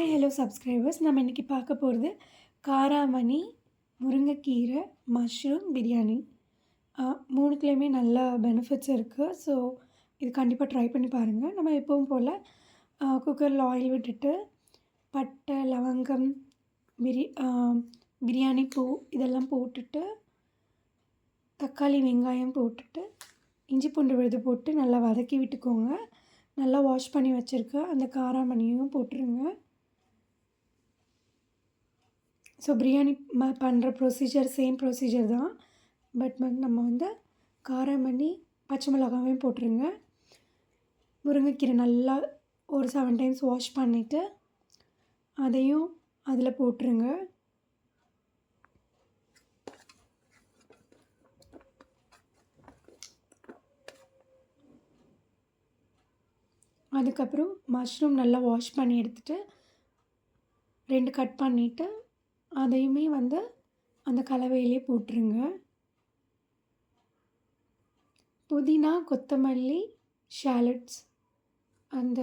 Hi hello subscribers. நம்ம இன்றைக்கி பார்க்க போகிறது காராமணி முருங்கைக்கீரை மஷ்ரூம் பிரியாணி. மூணுத்துலேயுமே நல்ல பெனிஃபிட்ஸ் இருக்குது. ஸோ இது கண்டிப்பாக ட்ரை பண்ணி பாருங்கள். நம்ம எப்பவும் போல் குக்கரில் ஆயில் விட்டுட்டு பட்டை லவங்கம் பிரியாணி பூ இதெல்லாம் போட்டுட்டு தக்காளி வெங்காயம் போட்டுட்டு இஞ்சி பூண்டு விழுது போட்டு நல்லா வதக்கி விட்டுக்கோங்க. நல்லா வாஷ் பண்ணி வச்சுருக்க அந்த காராமணியும் போட்டுருங்க. ஸோ பிரியாணி பண்ணுற ப்ரொசீஜர் சேம் ப்ரொசீஜர் தான். பட் நம்ம காராமணி பச்சை மிளகாவையும் போட்டுருங்க. முருங்கைக்கீரை நல்லா ஒரு 7 டைம்ஸ் வாஷ் பண்ணிவிட்டு அதையும் அதில் போட்டுருங்க. அதுக்கப்புறம் மஷ்ரூம் நல்லா வாஷ் பண்ணி எடுத்துகிட்டு 2 கட் பண்ணிவிட்டு அதையுமே அந்த கலவையிலே போட்டுருங்க. புதினா கொத்தமல்லி ஷாலட்ஸ் அந்த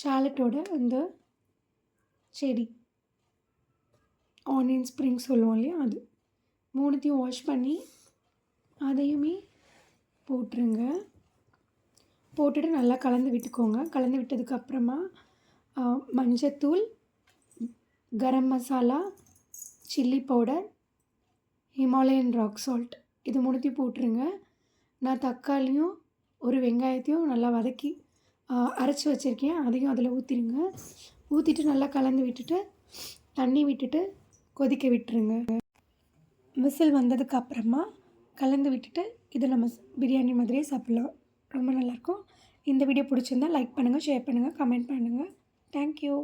ஷாலட்டோட அந்த செடி ஆனியன் ஸ்ப்ரிங் சொல்லுவோம் இல்லையா, அது மூணுத்தையும் வாஷ் பண்ணி அதையுமே போட்டுருங்க. போட்டுட்டு நல்லா கலந்து விட்டுக்கோங்க. கலந்து விட்டதுக்கப்புறமா மஞ்சத்தூள், garam masala, chilli powder, Himalayan rock salt இது மூணுத்தையும் போட்டுருங்க. நான் தக்காளியும் ஒரு வெங்காயத்தையும் நல்லா வதக்கி அரைச்சி வச்சுருக்கேன். அதையும் அதில் ஊற்றிடுங்க. ஊற்றிட்டு நல்லா கலந்து விட்டுட்டு தண்ணி விட்டுட்டு கொதிக்க விட்டுருங்க. விசில் வந்ததுக்கப்புறமா கலந்து விட்டுட்டு இதை நம்ம பிரியாணி மாதிரியே சாப்பிட்லாம். ரொம்ப நல்லாயிருக்கும். இந்த வீடியோ பிடிச்சிருந்தா லைக் பண்ணுங்கள், ஷேர் பண்ணுங்கள், கமெண்ட் பண்ணுங்கள். தேங்க்யூ.